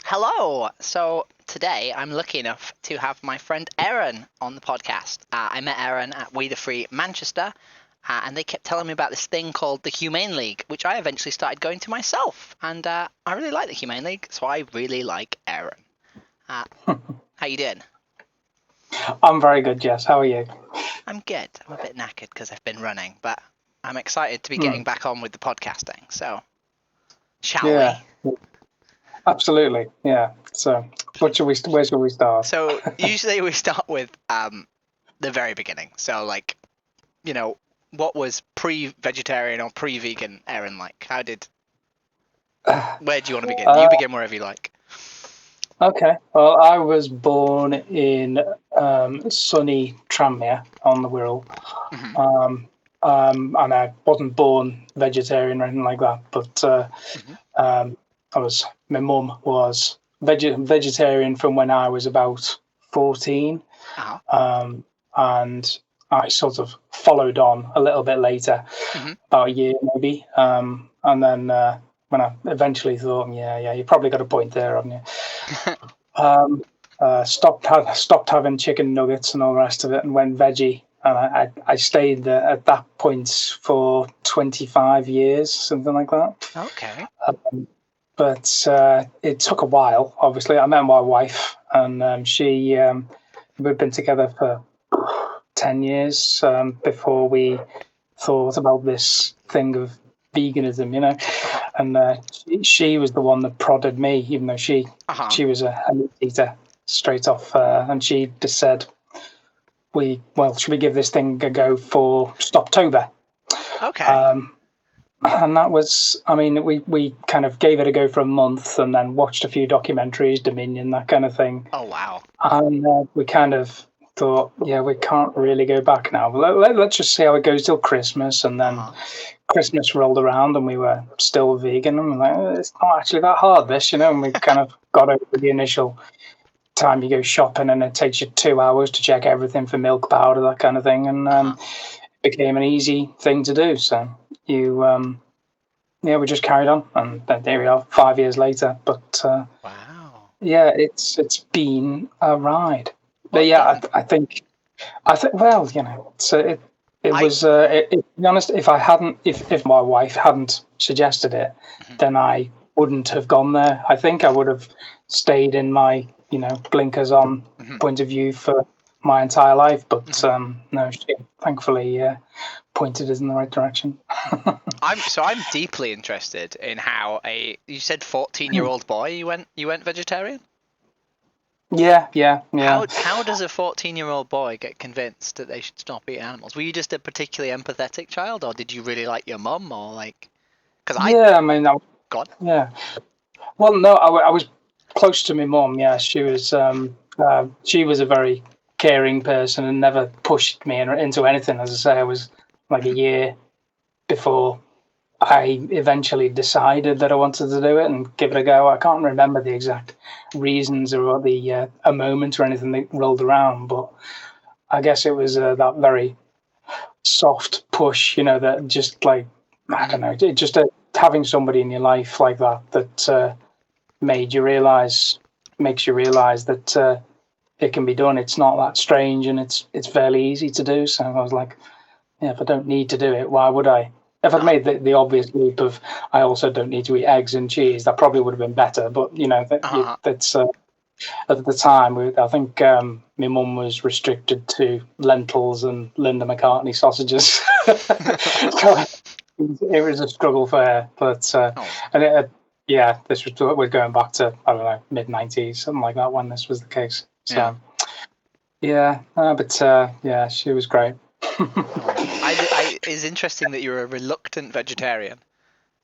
Hello. So today I'm lucky enough to have my friend Erin on the podcast. I met Erin at We the Free Manchester, and they kept telling me about this thing called the Humane League, which I eventually started going to myself. And I really like the Humane League, so I really like Erin. How you doing? I'm very good, Jess. How are you? I'm good. I'm a bit knackered because I've been running, but I'm excited to be Hmm. getting back on with the podcasting. So, shall Yeah, we? absolutely. Yeah. So, where shall we start? So usually we start with the very beginning. So what was pre-vegetarian or pre-vegan Erin like? Where do you want to begin? You Uh, begin wherever you like. okay. Well, I was born in sunny Tranmere on the Wirral, Hmm. and I wasn't born vegetarian or anything like that. But Hmm. um, my mum was vegetarian from when I was about 14. Uh-huh. And I sort of followed on a little bit later, Hmm. about a year maybe. And then when I eventually thought, yeah, you probably got a point there, haven't you? Stopped having chicken nuggets and all the rest of it, and went veggie. And I stayed at that point for 25 years, something like that. Okay. But it took a while. Obviously, I met my wife, and we've been together for 10 years before we thought about this thing of veganism, Uh-huh. and she was the one that prodded me, even though she Uh-huh. she was a meat eater straight off, and she just said, should we give this thing a go for Stoptober? Okay. Um, and that was, I mean, we kind of gave it a go for a month, and then watched a few documentaries, Dominion, that kind of thing. Oh wow. And we kind of thought, yeah, we can't really go back now. Let's just see how it goes till Christmas. And then Uh-huh. Christmas rolled around and we were still vegan. And we're like, it's not actually that hard, this, And we kind of got over the initial time you go shopping and it takes you 2 hours to check everything for milk powder, that kind of thing. And Uh-huh. it became an easy thing to do. So we just carried on. And then there we are, 5 years later. But Wow. yeah, it's been a ride. But Well yeah, done. I think. Well, so it I was. To be honest, if my wife hadn't suggested it, Mhm. then I wouldn't have gone there. I think I would have stayed in my blinkers on Mhm. point of view for my entire life. But Mhm. no, she thankfully pointed us in the right direction. I'm deeply interested in how you said 14-year-old boy you went vegetarian? Yeah. How does a 14-year-old boy get convinced that they should stop eating animals? Were you just a particularly empathetic child, or did you really like your mum, or like? Because I Yeah, I mean, God. yeah. Well, no, I was close to my mum. Yeah, she was a very caring person and never pushed me into anything. As I say, I was like a Mhm. year before I eventually decided that I wanted to do it and give it a go. I can't remember the exact reasons or a moment or anything that rolled around, but I guess it was that very soft push, that just like I don't Mhm. know, just having somebody in your life like that made you realize makes you realize that it can be done. It's not that strange, and it's fairly easy to do. So I was like, yeah, if I don't need to do it, why would I? If I'd Uh-huh. made the obvious leap of I also don't need to eat eggs and cheese, that probably would have been better. But Uh-huh. that's at the time. I think my mum was restricted to lentils and Linda McCartney sausages, so it was a struggle for her. But Oh. and yeah, this was we're going back to I don't know mid-90s, something like that when this was the case. Yeah. So yeah, but yeah, she was great. Oh. It's interesting that you're a reluctant vegetarian,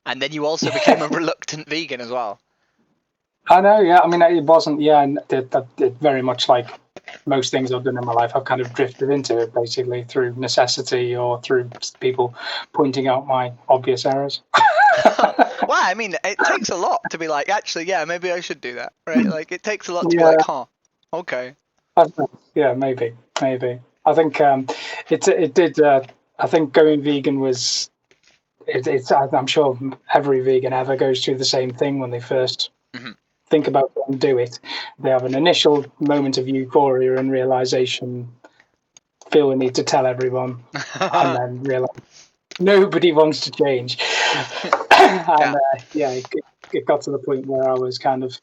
and then you also became a reluctant vegan as well. I know, yeah. I mean, it wasn't, yeah, and it very much like most things I've done in my life, I've kind of drifted into it basically through necessity or through people pointing out my obvious errors. Well, I mean, it takes a lot to be like, actually, yeah, maybe I should do that, right? Like, it takes a lot to be like, Yeah, huh, okay. I don't know. Yeah, maybe. I think it did. I think going vegan was. I'm sure every vegan ever goes through the same thing when they first Hmm. think about it and do it. They have an initial moment of euphoria and realization, feel the need to tell everyone, and then realize nobody wants to change. And it got to the point where I was kind of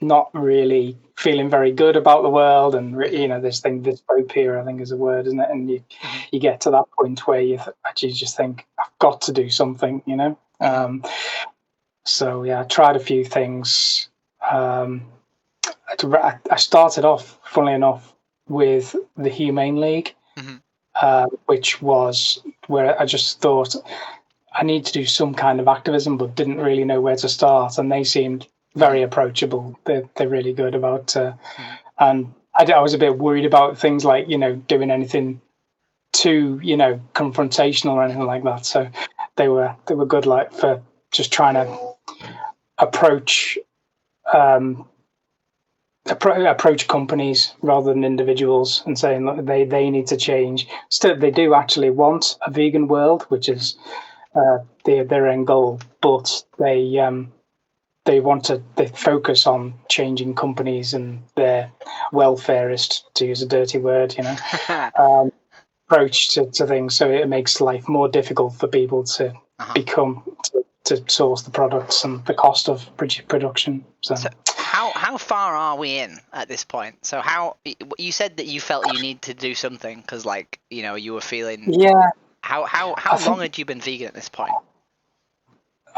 not really feeling very good about the world, and this dystopia, I think, is a word, isn't it? And you get to that point where you actually just think, I've got to do something, So I tried a few things. I started off, funnily enough, with the Humane League, which was where I just thought I need to do some kind of activism, but didn't really know where to start. And they seemed very approachable. They're really good about, and I was a bit worried about things like doing anything too confrontational or anything like that. So they were good, like, for just trying to approach companies rather than individuals and saying, look, they need to change. Still, they do actually want a vegan world, which is their end goal, but they focus on changing companies and their welfareist, to use a dirty word, approach to things. So it makes life more difficult for people to to source the products and the cost of production. So how far are we in at this point? So how you said that you felt you need to do something because, like, you were feeling. Yeah. How long had you been vegan at this point?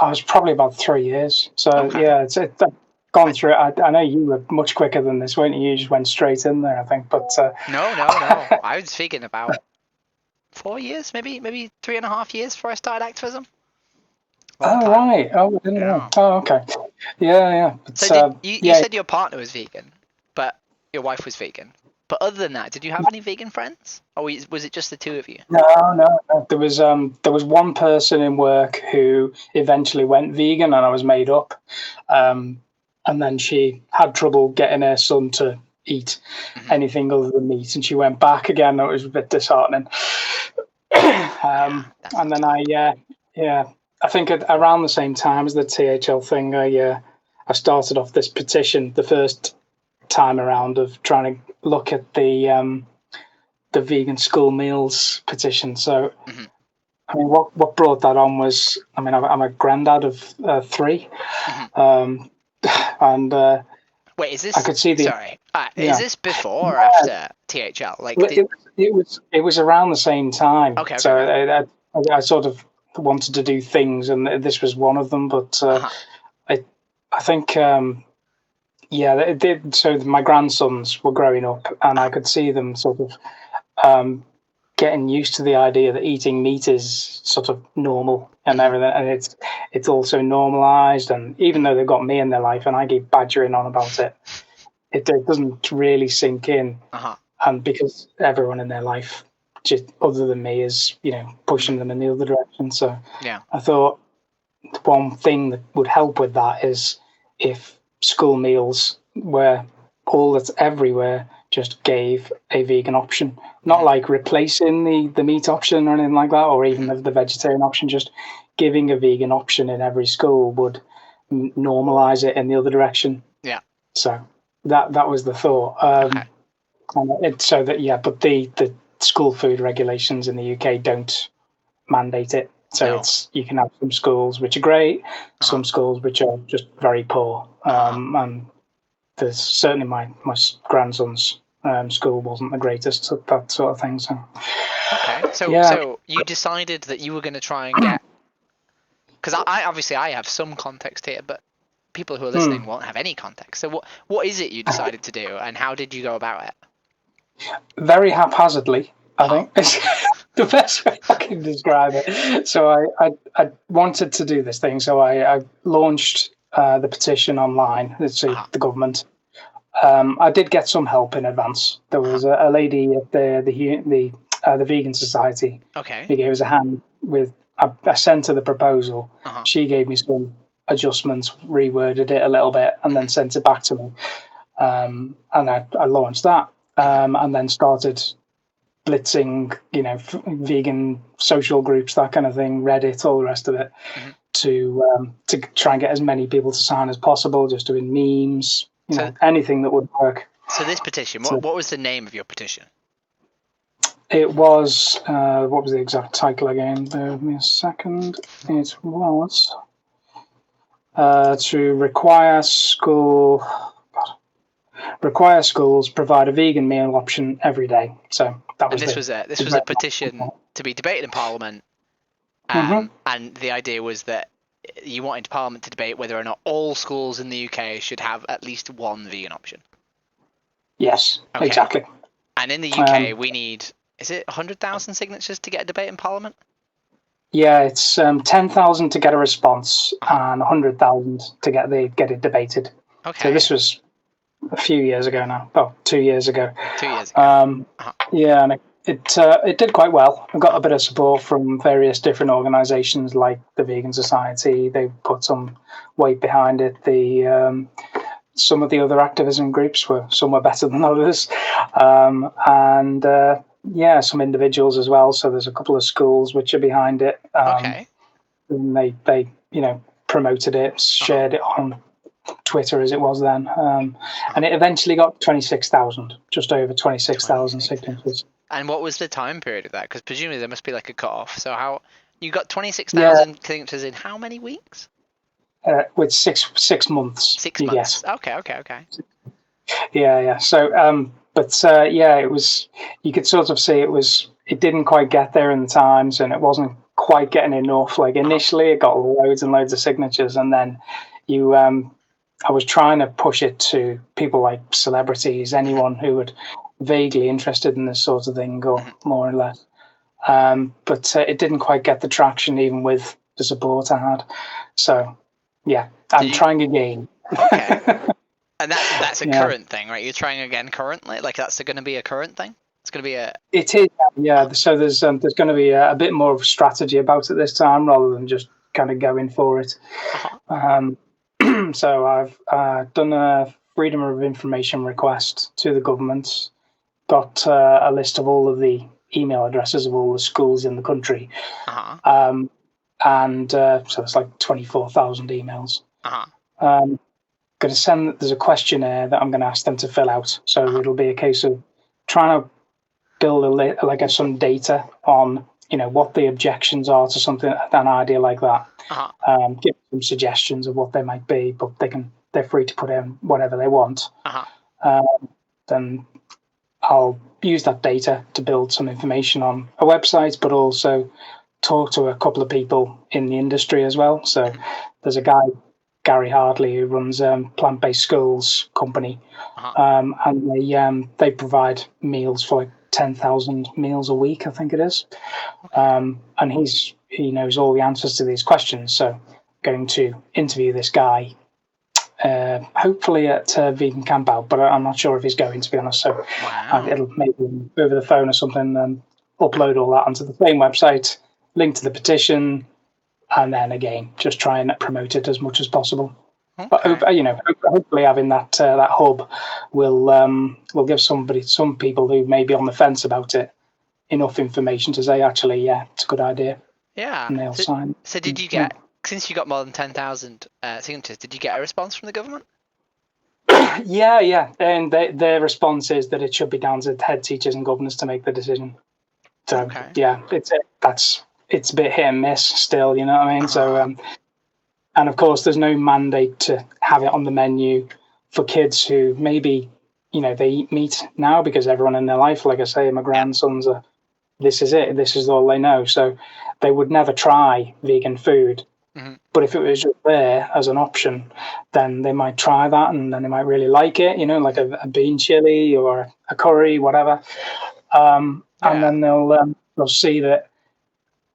I was probably about 3 years. So it's gone through it. I know you were much quicker than this, weren't you? You just went straight in there, I think. But No. I was vegan about 4 years, maybe 3.5 years before I started activism. Right. Oh, I didn't know. Oh, okay. Yeah. But, so you said your partner was vegan, but your wife was vegan. But other than that, did you have any vegan friends, or was it just the two of you? No. There was one person in work who eventually went vegan, and I was made up. And then she had trouble getting her son to eat anything other than meat, and she went back again. It was a bit disheartening. And then I think around the same time as the THL thing, I started off this petition the first time around of trying to look at the vegan school meals petition. So, I mean, what brought that on was, I mean, I'm a granddad of 3, and wait, is this? I could see the. Sorry, is this before or after THL? Like, it was around the same time. Okay. So I sort of wanted to do things, and this was one of them. But I think. It did. So my grandsons were growing up, and I could see them sort of getting used to the idea that eating meat is sort of normal and everything, and it's also normalized. And even though they've got me in their life, and I keep badgering on about it, it doesn't really sink in. And because everyone in their life, just other than me, is pushing them in the other direction. So I thought one thing that would help with that is if school meals where all that's everywhere just gave a vegan option, not like replacing the meat option or anything like that, or even the vegetarian option. Just giving a vegan option in every school would normalize it in the other direction. So that was the thought. So that but the school food regulations in the UK don't mandate it. So you can have some schools which are great, some schools which are just very poor. And there's certainly my grandson's school wasn't the greatest at that sort of thing. So so you decided that you were going to try and get, because I have some context here, but people who are listening won't have any context. So what is it you decided to do, and how did you go about it? Very haphazardly, I think. The best way I can describe it. So I wanted to do this thing, so I launched the petition online. It's the government. I did get some help in advance. There was a lady at the Vegan Society. Who gave us a hand with. I sent her the proposal. She gave me some adjustments, reworded it a little bit, and then sent it back to me. And I launched that, and then started blitzing, vegan social groups, that kind of thing, Reddit, all the rest of it, to try and get as many people to sign as possible, just doing memes, anything that would work. So this petition, what was the name of your petition? It was, what was the exact title again? Give me a second. It was to require schools provide a vegan meal option every day. So that was. And this was a petition to be debated in Parliament, and the idea was that you wanted Parliament to debate whether or not all schools in the UK should have at least one vegan option. Yes, exactly. And in the UK, we need, is it 100,000 signatures to get a debate in Parliament? Yeah, it's 10,000 to get a response and 100,000 to get it debated. Okay. So this was a few years ago now. Oh, 2 years ago. 2 years ago. Yeah, and it did quite well. We got a bit of support from various different organisations like the Vegan Society. They put some weight behind it. Some of the other activism groups were better than others, and some individuals as well. So there's a couple of schools which are behind it. Okay. And they promoted it, shared it on Twitter as it was then, and it eventually got 26,000, just over 26,000 signatures. And what was the time period of that? Because presumably there must be like a cut-off. So how you got 26,000 signatures in how many weeks? With 6 months. 6 months. Okay. Yeah. So, it was. You could sort of see it didn't quite get there in the Times, and it wasn't quite getting enough. Like initially, it got loads and loads of signatures, and then I was trying to push it to people like celebrities, anyone who would vaguely interested in this sort of thing, or more or less. But it didn't quite get the traction, even with the support I had. So. Yeah, I'm trying again. Okay. And that's a current thing, right? You're trying again currently? Like that's going to be a current thing? It's going to be a... It is, yeah. So there's going to be a bit more of a strategy about it this time rather than just kind of going for it. So I've done a freedom of information request to the government, got a list of all of the email addresses of all the schools in the country. And so it's like 24,000 emails. Going to send. There's a questionnaire that I'm going to ask them to fill out. So it'll be a case of trying to build some data on what the objections are to something, an idea like that. Give them suggestions of what they might be, but they're free to put in whatever they want. Then I'll use that data to build some information on a website, but also talk to a couple of people in the industry as well. So there's a guy, Gary Hardley, who runs Plant-Based Schools company, and they provide meals for like 10,000 meals a week, I think it is. And he knows all the answers to these questions. So going to interview this guy, hopefully at Vegan Camp Out, but I'm not sure if he's going, to be honest. So it'll maybe over the phone or something, upload all that onto the same website, link to the petition, and then again just try and promote it as much as possible. But hopefully having that hub will give some people who may be on the fence about it enough information to say, actually, yeah, it's a good idea. Yeah. And they'll sign. So did you get, since you got more than 10,000 signatures, did you get a response from the government? Yeah, and their response is that it should be down to head teachers and governors to make the decision. So yeah, it's a bit hit and miss still, you know what I mean? So, and of course, there's no mandate to have it on the menu for kids who maybe, they eat meat now because everyone in their life, like I say, my grandsons this is it, this is all they know. So they would never try vegan food. But if it was just there as an option, then they might try that and then they might really like it, like a bean chili or a curry, whatever. And then they'll see that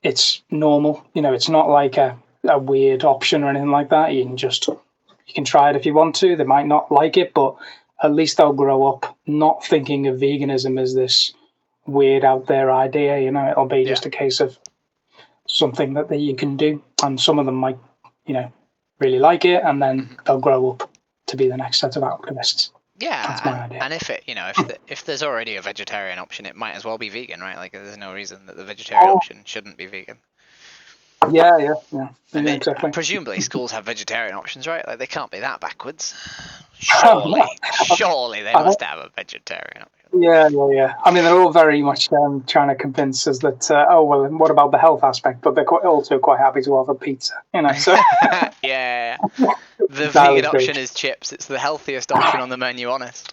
it's normal. It's not like a weird option or anything like that. You can try it if you want to. They might not like it, but at least they'll grow up not thinking of veganism as this weird out there idea. It'll be just a case of something that you can do, and some of them might, really like it, and then they'll grow up to be the next set of activists. Yeah, that's my idea. And if there's already a vegetarian option, it might as well be vegan, right? Like there's no reason that the vegetarian option shouldn't be vegan. And exactly. presumably schools have vegetarian options, right? Like they can't be that backwards. No, Surely they I don't- must have a vegetarian option. yeah. I mean, they're all very much trying to convince us that, what about the health aspect? But they're also quite happy to offer pizza, So Yeah. The entirely vegan true. option is chips. It's the healthiest option on the menu, honest.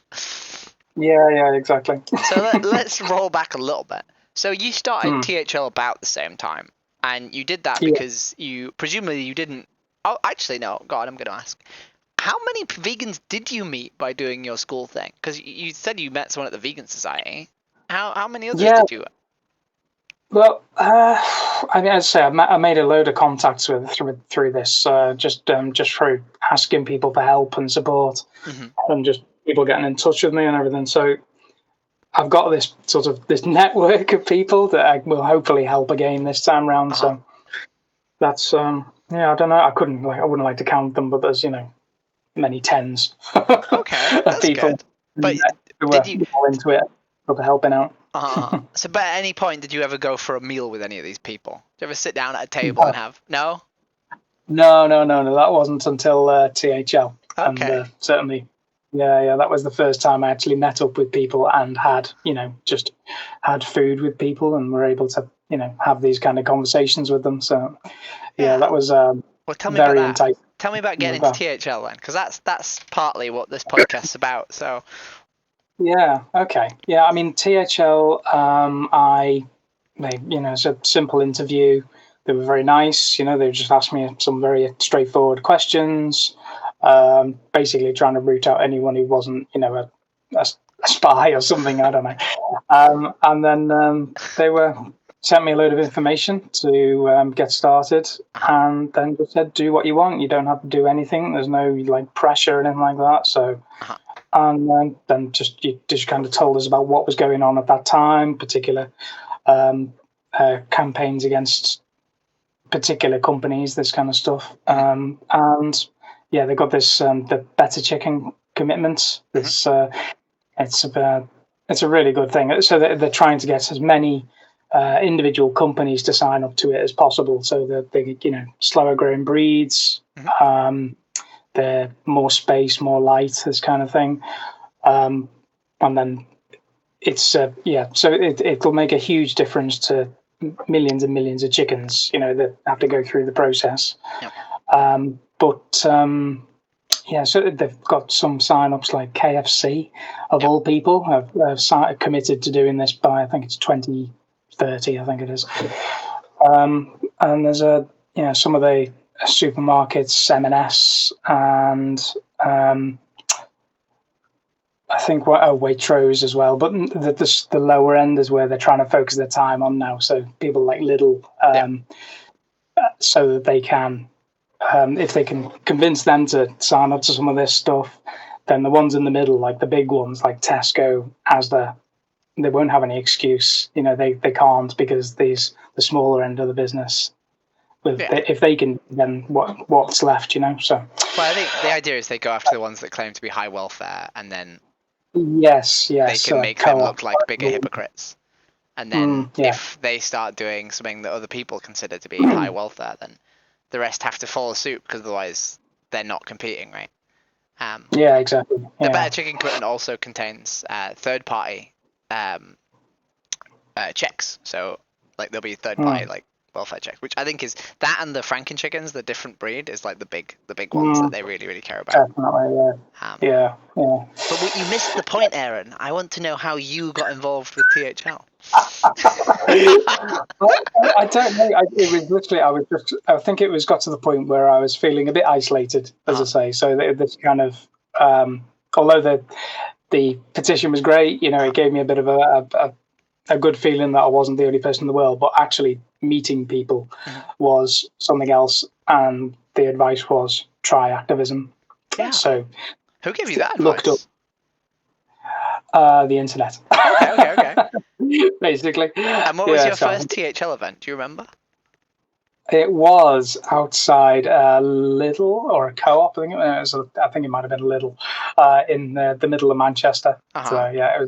Yeah, exactly. So let's roll back a little bit. So you started Hmm. THL about the same time, and you did that Yeah. because presumably you didn't. Oh, actually, no. God, I'm going to ask. How many vegans did you meet by doing your school thing? Because you said you met someone at the Vegan Society. How many others Yeah, did you? well, I mean, as I say, I made a load of contacts through this, just through asking people for help and support, Mm-hmm. and just people getting in touch with me and everything. So I've got this network of people that I will hopefully help again this time round. Uh-huh. So that's I don't know. I wouldn't like to count them, but there's many tens Okay, of that's people good. But who did are you? into it, for helping out. So, but at any point, did you ever go for a meal with any of these people? Did you ever sit down at a table and have? No. No. That wasn't until THL, and Okay. certainly, yeah. That was the first time I actually met up with people and had, just had food with people, and were able to, have these kind of conversations with them. So, yeah, Yeah. that was Well, tell me about very that. enticing. Tell me about getting into Well, THL then, because that's partly what this podcast's about. So. yeah. Okay. Yeah. I mean, THL. It's a simple interview. They were very nice. They just asked me some very straightforward questions. Basically, trying to root out anyone who wasn't, a spy or something. I don't know. And then they sent me a load of information to get started, and then just said, "Do what you want. You don't have to do anything. There's no pressure or anything like that." So. And then you just kind of told us about what was going on at that time, particular campaigns against particular companies, this kind of stuff. And yeah, they got this the Better Chicken commitment. It's it's a really good thing. So they're trying to get as many individual companies to sign up to it as possible, so that they slower growing breeds. They're more space, more light, this kind of thing. And then it's so it'll make a huge difference to millions and millions of chickens, that have to go through the process. Yep. So they've got some sign-ups like KFC, of all people, have committed to doing this by, I think it's 2030, I think it is. And there's some of the supermarkets, M&S, and I think Waitrose as well, but the lower end is where they're trying to focus their time on now. So people like Lidl, so that they can, if they can convince them to sign up to some of this stuff, then the ones in the middle, like the big ones, like Tesco, they won't have any excuse. They can't, because the smaller end of the business. If they can, then what's left? So. Well, I think the idea is they go after the ones that claim to be high welfare, and then Yes. they can make them look like bigger hypocrites. And then if they start doing something that other people consider to be high welfare, then the rest have to follow suit, because otherwise they're not competing, right? Yeah, exactly. The Better Chicken commitment also contains third-party checks. So there'll be third-party welfare checks, which I think is that, and the Franken chickens, the different breed, is the big ones that they really, really care about. Definitely, yeah. But you missed the point, Aaron. I want to know how you got involved with THL. I don't know. It was literally, I think it got to the point where I was feeling a bit isolated, as I say. So this kind of, although the petition was great, it gave me a bit of a good feeling that I wasn't the only person in the world, but actually meeting people was something else. And the advice was try activism. Yeah. So who gave you that advice? Looked up the internet. Okay. Basically. And what was your first THL event? Do you remember? It was outside a Lidl or a Co-op. I think it might have been a Lidl in the middle of Manchester. So yeah,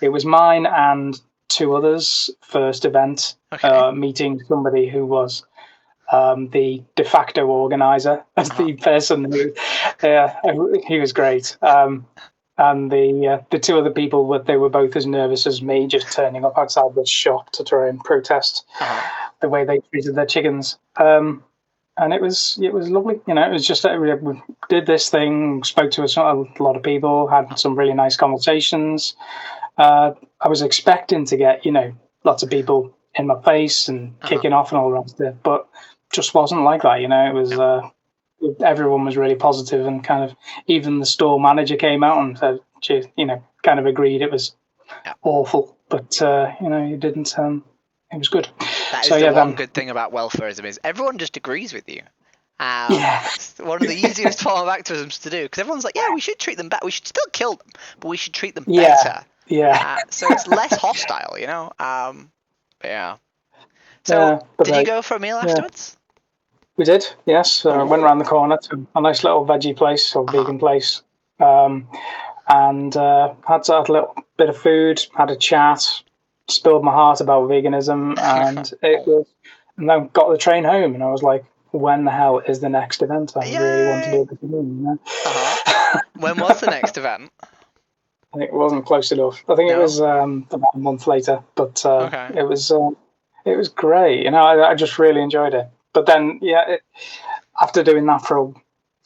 it was mine and two others' first event, Okay. meeting somebody who was the de facto organizer, as the person who, he was great. And the two other people, they were both as nervous as me, just turning up outside the shop to try and protest the way they treated their chickens. And it was lovely. It was just we did this thing, spoke to a lot of people, had some really nice conversations. I was expecting to get lots of people in my face and kicking off and all the rest of it, but just wasn't like that. It was everyone was really positive, and kind of even the store manager came out and said, kind of agreed it was awful, but you didn't. It was good. That is So the yeah, one good thing about welfareism is everyone just agrees with you. It's one of the easiest form of activisms to do, because everyone's like, yeah, we should treat them better. We should still kill them, but we should treat them better. So it's less hostile, But yeah. So did you go for a meal afterwards? We did, yes. Went around the corner to a nice little veggie place or vegan place, and had a little bit of food, had a chat, spilled my heart about veganism, and and then got the train home, and I was like, when the hell is the next event? I really want to do this again. When was the next event? I think it wasn't close enough. I think it was about a month later, but it was great. I just really enjoyed it. But then, after doing that for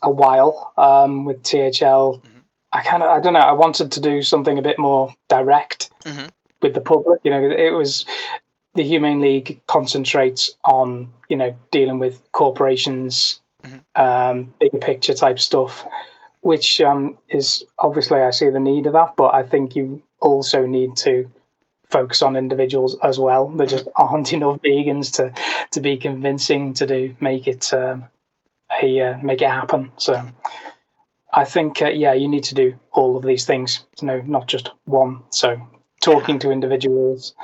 a while with THL, I don't know. I wanted to do something a bit more direct with the public. It was the Humane League concentrates on dealing with corporations, bigger picture type stuff, which is obviously I see the need of that, but I think you also need to focus on individuals as well. There just aren't enough vegans to be convincing to make it happen. So I think you need to do all of these things, not just one. So talking to individuals,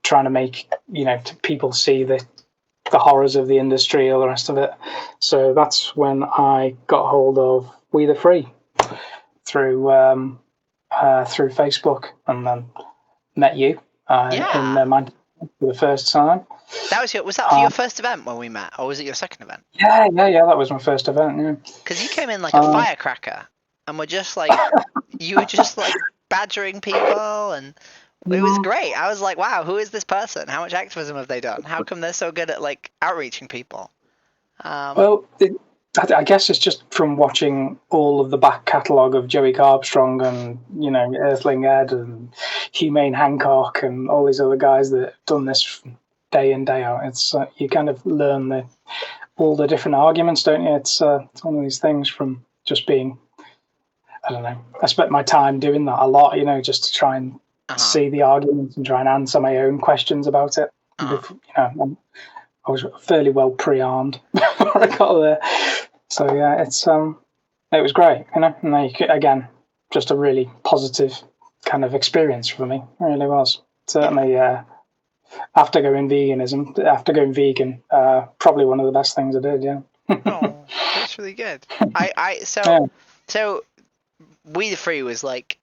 trying to make people see the horrors of the industry, all the rest of it. So that's when I got hold of We the Free through Facebook, and then met you in Manchester for the first time. Was that for your first event when we met, or was it your second event? Yeah, that was my first event. Yeah, because you came in like a firecracker, and you were just like badgering people, and it was great. I was like, wow, who is this person? How much activism have they done? How come they're so good at like outreaching people? Well, I guess it's just from watching all of the back catalogue of Joey Carbstrong and Earthling Ed and Humane Hancock and all these other guys that have done this day in day out. It's you kind of learn all the different arguments, don't you? It's one of these things from just being, I don't know. I spent my time doing that a lot, just to try and see the arguments and try and answer my own questions about it. I was fairly well pre-armed before I got there. So yeah, it was great, and again, just a really positive kind of experience for me. It really was. Certainly, after going vegan, probably one of the best things I did. Yeah. Oh, that's really good. So We the Free was like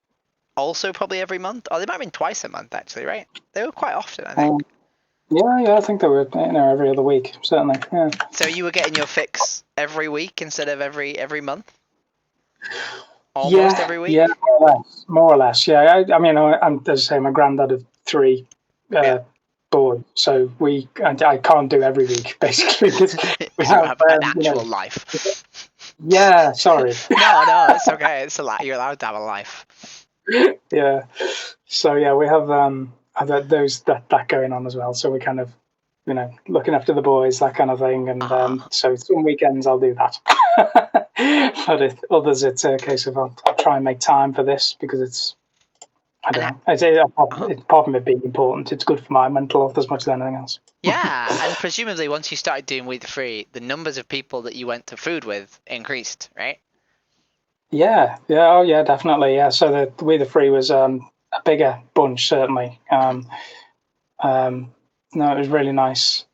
also probably every month, or they might have been twice a month actually, right? They were quite often, I think. Yeah, I think they were every other week, certainly. Yeah. So you were getting your fix every week instead of every month? Almost every week? Yeah, more or less. Yeah, I'm as I say, my granddad of 3 boys, so I can't do every week basically. We have an actual life. Yeah, sorry. No, it's okay. It's you're allowed to have a life. Yeah. So yeah, we have that going on as well. So we kind of looking after the boys, that kind of thing, and so some weekends I'll do that. But others, it's a case of I'll try and make time for this because it's apart from it being important, it's good for my mental health as much as anything else. Yeah, and presumably once you started doing We the Free, the numbers of people that you went to food with increased, right? Yeah, definitely. Yeah, so the We the Free was a bigger bunch, certainly. No, it was really nice.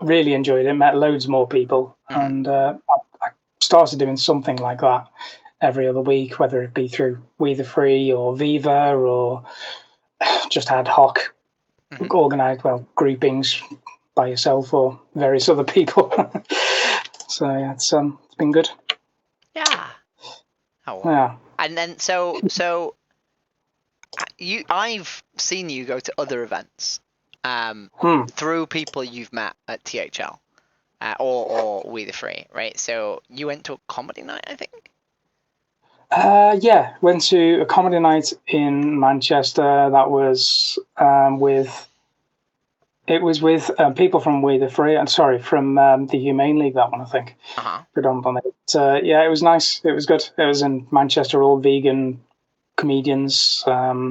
Really enjoyed it. Met loads more people, and I started doing something like that every other week, whether it be through We the Free or Viva or just ad hoc organised, groupings by yourself or various other people. So yeah, it's been good. Yeah. Oh. Well. Yeah. And then so I've seen you go to other events through people you've met at THL or We the Free, right? So you went to a comedy night, I think. Yeah, went to a comedy night in Manchester. That was with people from We the Free. I'm sorry, from the Humane League. That one, I think, predominantly. Yeah, it was nice. It was good. It was in Manchester, all vegan comedians. Yeah,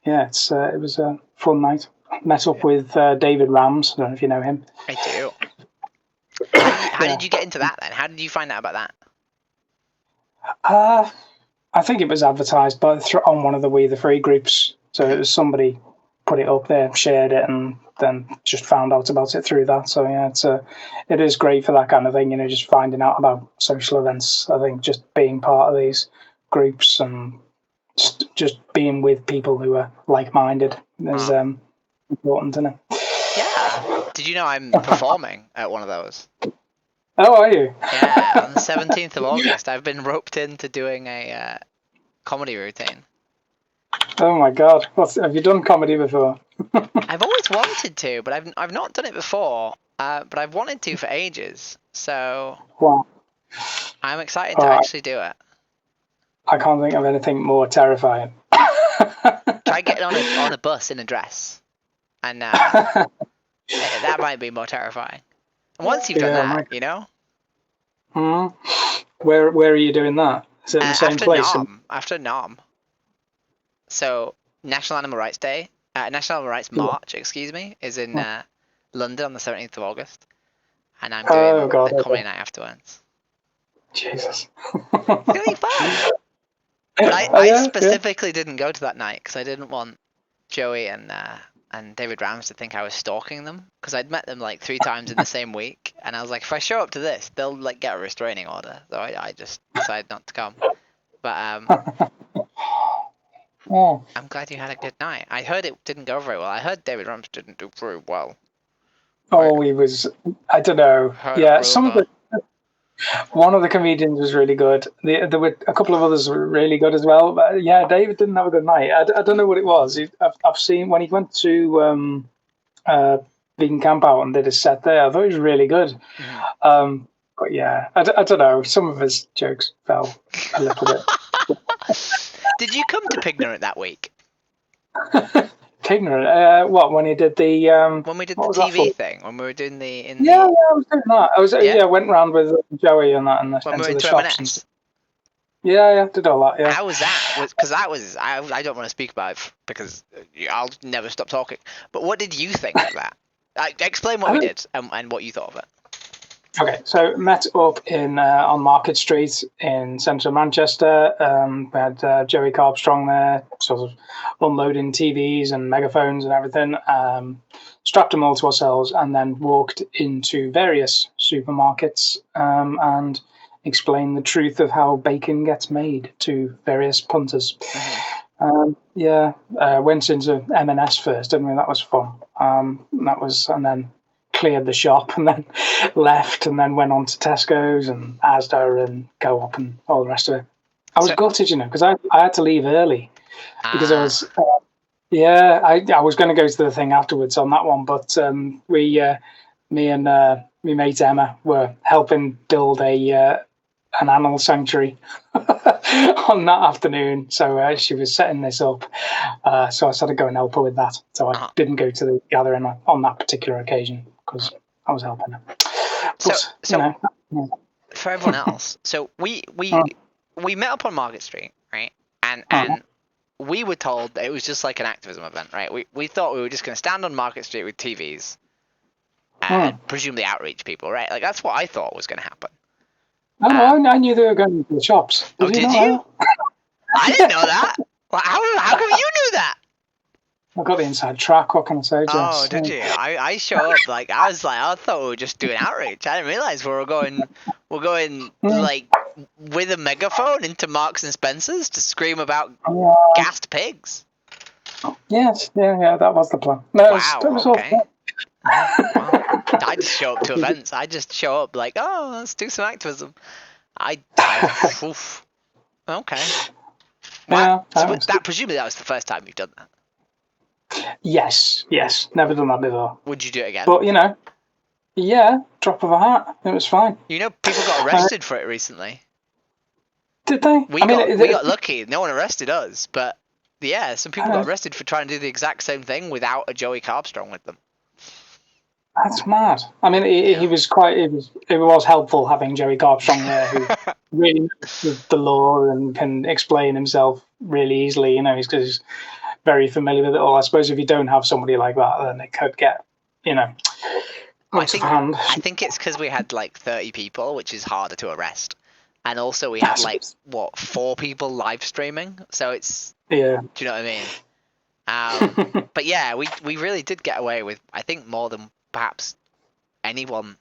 it was a fun night. Met up with David Rams. I don't know if you know him. I do. How did you get into that then? How did you find out about that? I think it was advertised on one of the We the Free groups. So it was somebody put it up there, shared it, and then just found out about it through that. So yeah, it is great for that kind of thing. Just finding out about social events. I think just being part of these groups and just being with people who are like-minded is important, isn't it? Yeah. Did you know I'm performing at one of those? Oh, are you? Yeah, on the 17th of August, I've been roped into doing a comedy routine. Oh my God! Have you done comedy before? I've always wanted to, but I've not done it before. But I've wanted to for ages. So Wow. I'm excited to actually do it. I can't think of anything more terrifying. Try getting on a bus in a dress, and that might be more terrifying. And once you've done that, you know. Where are you doing that? Is it in the same place? After NOM. So National Animal Rights Day, National Animal Rights March, excuse me, is in London on the 17th of August, and I'm doing the comedy night afterwards. Jesus. It's gonna be fun. But I specifically didn't go to that night because I didn't want Joey and David Rams to think I was stalking them, because I'd met them like 3 times in the same week, and I was like, if I show up to this, they'll like get a restraining order. So I just decided not to come. But I'm glad you had a good night. I heard it didn't go very well. I heard David Rams didn't do very well. Oh, he was. I don't know. Yeah, one of the comedians was really good. There were a couple of others were really good as well. But yeah, David didn't have a good night. I don't know what it was. I've seen when he went to Vegan Camp Out and did a set there. I thought he was really good. But yeah, I don't know. Some of his jokes fell a little bit. Did you come to Pignorant that week? Pignorant? What, when he did the when we did the TV thing, when we were doing I was doing that. I went round with Joey and that, and when we were into the shops. M&S. Yeah, did all that. Yeah. How was that? Because I don't want to speak about it because I'll never stop talking. But what did you think of that? Explain what we did and what you thought of it. Okay, so met up on Market Street in central Manchester. We had Joey Carbstrong there, sort of unloading TVs and megaphones and everything. Strapped them all to ourselves and then walked into various supermarkets and explained the truth of how bacon gets made to various punters. Went into M&S first, didn't we? That was fun. And then cleared the shop and then left and then went on to Tesco's and Asda and Co-op and all the rest of it. I was gutted, because I had to leave early because I was I was going to go to the thing afterwards on that one, but me and my mate Emma were helping build an animal sanctuary on that afternoon, so she was setting this up, so I started going to help her with that, so I didn't go to the gathering on that particular occasion because I was helping her. But, so for everyone else, so we met up on Market Street, right? And we were told that it was just like an activism event, right? We thought we were just going to stand on Market Street with TVs and presumably outreach people, right? Like that's what I thought was going to happen. I knew they were going to the shops. Did you? I didn't know that. Well, how come you knew that? I got the inside track. What can I say, Jess? Oh, did you? I show up I thought we were just doing outreach. I didn't realize we're going like with a megaphone into Marks and Spencer's to scream about gassed pigs. Yes, yeah, that was the plan. No, Wow, it was all okay. Wow. I just show up to events. I just show up like, oh, let's do some activism. Oof. Okay. Wow. Yeah, So presumably that was the first time you've done that. Yes, never done that before. Would you do it again? But yeah, drop of a hat, it was fine. People got arrested for it recently. Did they? We got lucky. No one arrested us, but yeah, some people got arrested for trying to do the exact same thing without a Joey Carbstrong with them. That's mad. I mean, he was quite. It was helpful having Joey Carbstrong there, who really knows the law and can explain himself really easily. Because he's very familiar with it all. I suppose if you don't have somebody like that, then it could get, I think it's because we had like 30 people, which is harder to arrest, and also we had 4 people live streaming, so it's Do you know what I mean? But yeah, we really did get away with, I think, more than perhaps anyone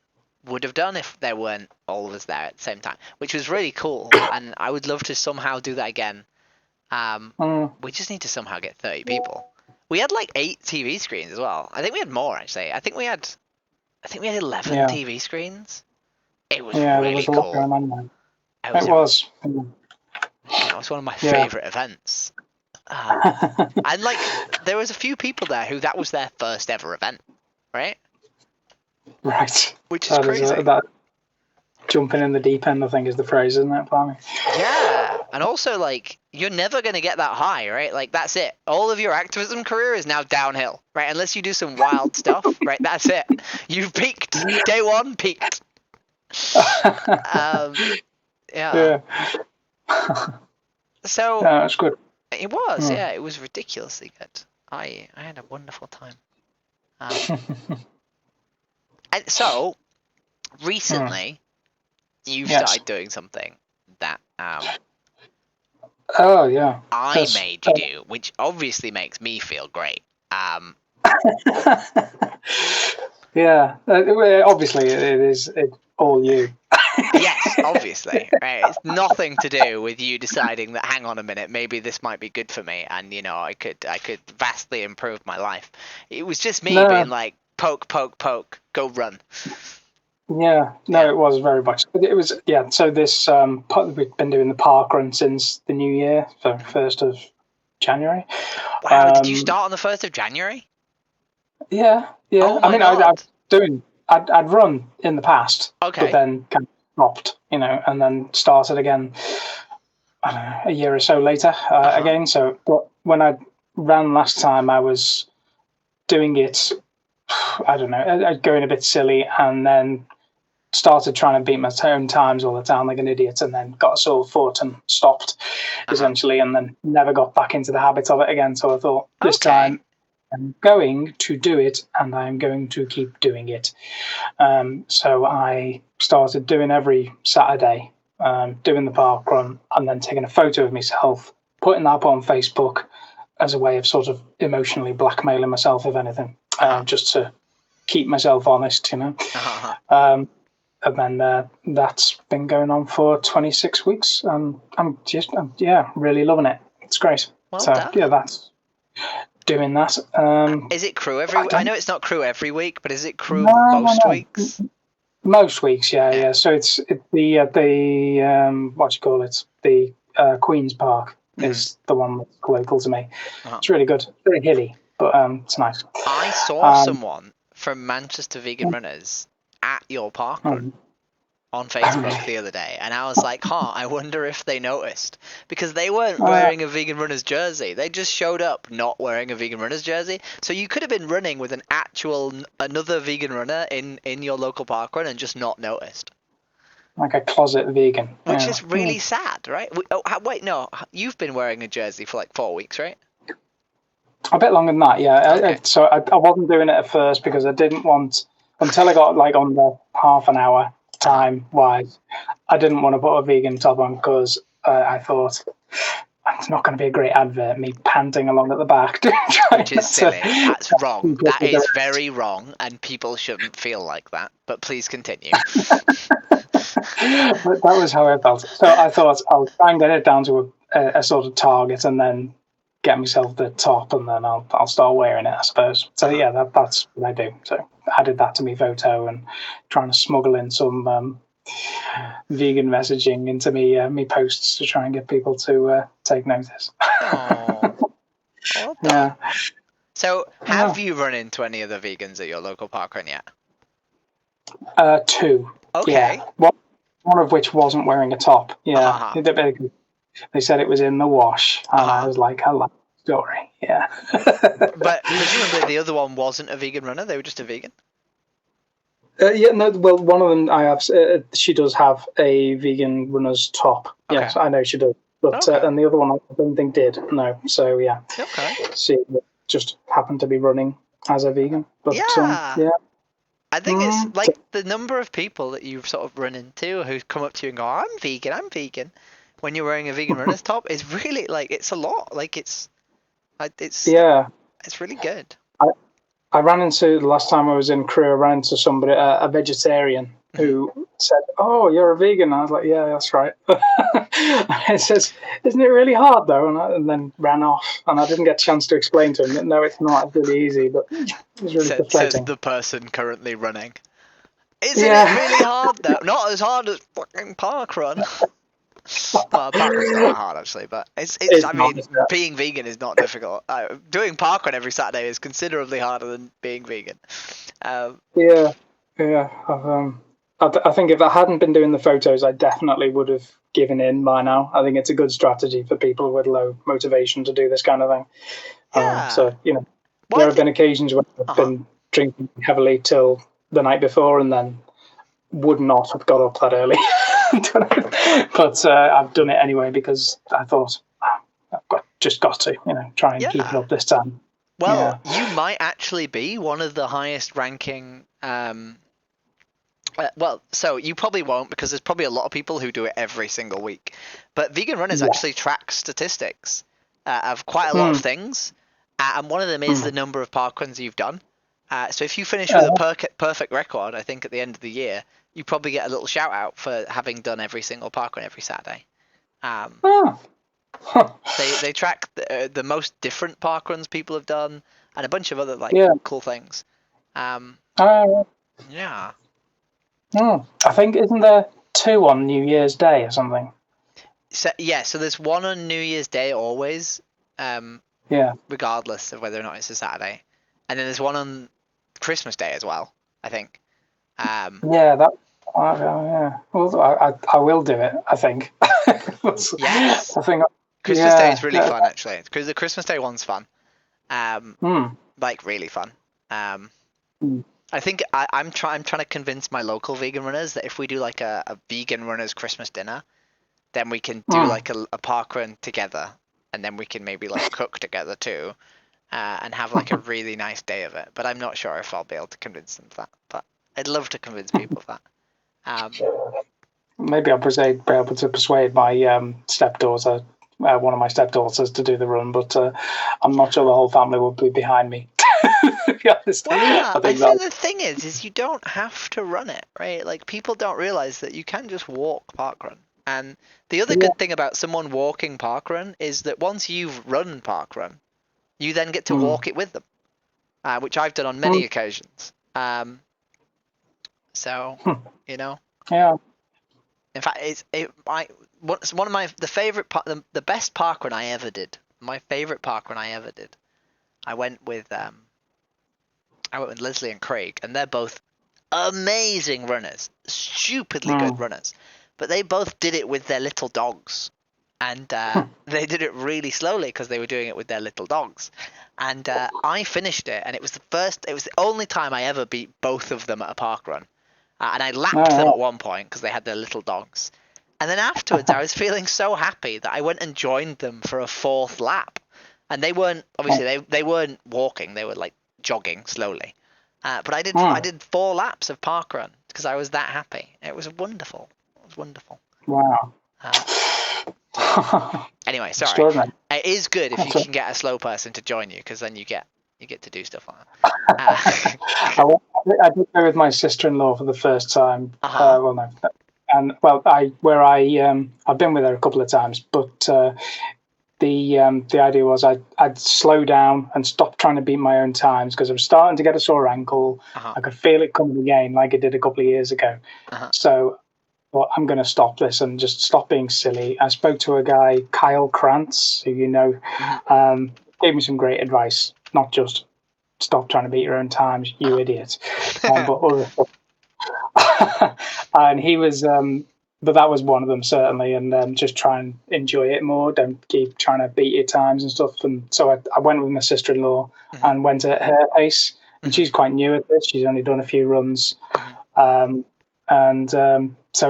would have done if there weren't all of us there at the same time, which was really cool. And I would love to somehow do that again. We just need to somehow get 30 people. We had like 8 TV screens as well. I think we had more actually. I think we had 11 TV screens. It was really cool. It was. That was one of my favorite events. And like, there was a few people there who that was their first ever event, right? Right. Which is crazy. That jumping in the deep end, I think, is the phrase, isn't it, Palmy? Yeah. And also, like, you're never going to get that high, right? Like, that's it. All of your activism career is now downhill, right? Unless you do some wild stuff, right? That's it. You've peaked. Day 1, peaked. Yeah. So yeah, that's good. It was, yeah. It was ridiculously good. I had a wonderful time. And so recently, you've started doing something that oh yeah, I made you do, which obviously makes me feel great. Yeah, obviously it is all you. Yes, obviously, right? It's nothing to do with you deciding that, hang on a minute, maybe this might be good for me, and I could vastly improve my life. It was just me being like, poke, go run. Yeah, it was very much. It was, so this we've been doing the park run since the new year, so 1st of January. Wow, did you start on the 1st of January? Yeah. Oh my God. I'd run in the past, okay, but then kind of stopped, and then started again, I don't know, a year or so later again. So, but when I ran last time, I was doing it, I don't know, going a bit silly, and then started trying to beat my own times all the time like an idiot, and then got a sore foot and stopped, essentially, and then never got back into the habit of it again. So I thought, this time I'm going to do it, and I'm going to keep doing it. So I started doing every Saturday, doing the park run, and then taking a photo of myself, putting that up on Facebook as a way of sort of emotionally blackmailing myself, if anything, just to keep myself honest, And then that's been going on for 26 weeks. I'm really loving it. It's great. Well done. That's doing that. Is it crew every week? I know it's not crew every week, but is it crew most weeks? Most weeks, yeah. So it's the what do you call it? The Queen's Park is the one that's local to me. It's really good. Very hilly, but it's nice. I saw someone from Manchester Vegan Runners at your park run on Facebook the other day, and I was like, I wonder if they noticed, because they weren't wearing a Vegan Runners jersey. They just showed up not wearing a Vegan Runners jersey. So you could have been running with another vegan runner in your local park run and just not noticed. Like a closet vegan. Which is really sad, right? Wait, no, you've been wearing a jersey for like 4 weeks, right? A bit longer than that, yeah. So I wasn't doing it at first because I didn't want, until I got like on the half an hour time wise, I didn't want to put a vegan top on because I thought it's not going to be a great advert, me panting along at the back. Which is silly. That's wrong. That is very wrong, and people shouldn't feel like that. But please continue. But that was how I felt. So I thought I'll try and get it down to a sort of target, and then get myself the top, and then I'll start wearing it, I suppose. So yeah, that's what I do. So I added that to my photo, and trying to smuggle in some vegan messaging into me posts to try and get people to take notice. Oh, well done. Yeah. So, have you run into any other vegans at your local parkrun yet? 2. Okay. Yeah. One of which wasn't wearing a top. Yeah. Uh-huh. They said it was in the wash, and I was like, I like the story. Yeah. But presumably the other one wasn't a vegan runner. They were just a vegan. Yeah, no. Well, one of them I have. She does have a vegan runner's top. Okay. Yes, I know she does. But Okay. and the other one I don't think did. No. So yeah. Okay. She just happened to be running as a vegan. But Yeah. yeah. I think it's like the number of people that you've sort of run into who come up to you and go, I'm vegan. When you're wearing a vegan runner's top, is really like, it's a lot. Like it's really good. I ran into, the last time I was in Crewe, I ran into somebody, a vegetarian, who said, "Oh, you're a vegan." I was like, "Yeah, that's right." It says, "Isn't it really hard though?" And then ran off, and I didn't get a chance to explain to him that no, it's not. It's really easy, but it was really frustrating. Says the person currently running. Isn't it really hard though? Not as hard as fucking parkrun. Well, parkrun's not that hard actually, but it's I mean, being vegan is not difficult. Doing parkrun every Saturday is considerably harder than being vegan. Yeah. I think if I hadn't been doing the photos, I definitely would have given in by now. I think it's a good strategy for people with low motivation to do this kind of thing. Yeah. So there have been occasions when I've been drinking heavily till the night before, and then would not have got up that early. But I've done it anyway because I thought I've just got to, try and keep it up this time. Well, you might actually be one of the highest ranking. Well, so you probably won't because there's probably a lot of people who do it every single week. But Vegan Runners actually track statistics of quite a lot of things, and one of them is the number of parkruns you've done. So if you finish with a perfect record, I think at the end of the year, you probably get a little shout out for having done every single parkrun every Saturday. They track the most different parkruns people have done and a bunch of other cool things. Yeah. I think, isn't there 2 on New Year's Day or something? So there's one on New Year's Day always, regardless of whether or not it's a Saturday, and then there's one on Christmas Day as well, I think. Well, I will do it, I think. Yes. I think Christmas Day is really fun, actually, because the Christmas Day one's fun. Like really fun. I think I'm trying to convince my local vegan runners that if we do like a vegan runners Christmas dinner, then we can do like a parkrun together, and then we can maybe like cook together too, and have like a really nice day of it. But I'm not sure if I'll be able to convince them of that. But I'd love to convince people of that. Maybe I'll be able to persuade my stepdaughter, one of my stepdaughters, to do the run, but I'm not sure the whole family will be behind me. To be honest. Yeah, I think the thing is you don't have to run it, right? Like people don't realize that you can just walk parkrun. And the other good thing about someone walking parkrun is that once you've run parkrun, you then get to walk it with them, which I've done on many occasions. So, Yeah. In fact, it's one of my the best parkrun I ever did. My favorite parkrun I ever did. I went with Leslie and Craig, and they're both amazing runners, stupidly good runners. But they both did it with their little dogs, and they did it really slowly because they were doing it with their little dogs. And I finished it, and it was the only time I ever beat both of them at a parkrun. And I lapped them at one point because they had their little dogs. And then afterwards, I was feeling so happy that I went and joined them for a 4th lap. And they weren't, obviously, they weren't walking. They were like jogging slowly. But I did 4 laps of parkrun because I was that happy. It was wonderful. It was wonderful. Wow. So, anyway, sorry. Extraordinary. It is good if you That's can get a slow person to join you, because then you get to do stuff like I, that. I did go with my sister-in-law for the first time. Uh-huh. Well, no, and I've been with her a couple of times, but the idea was I'd slow down and stop trying to beat my own times because I was starting to get a sore ankle. Uh-huh. I could feel it coming again, like it did a couple of years ago. Uh-huh. So, well, I'm going to stop this and just stop being silly. I spoke to a guy, Kyle Krantz, who you know, gave me some great advice, not just stop trying to beat your own times, you idiot, but other stuff. And he was, but that was one of them certainly, and just try and enjoy it more. Don't keep trying to beat your times and stuff. And so I went with my sister-in-law and went at her pace. And she's quite new at this. She's only done a few runs, so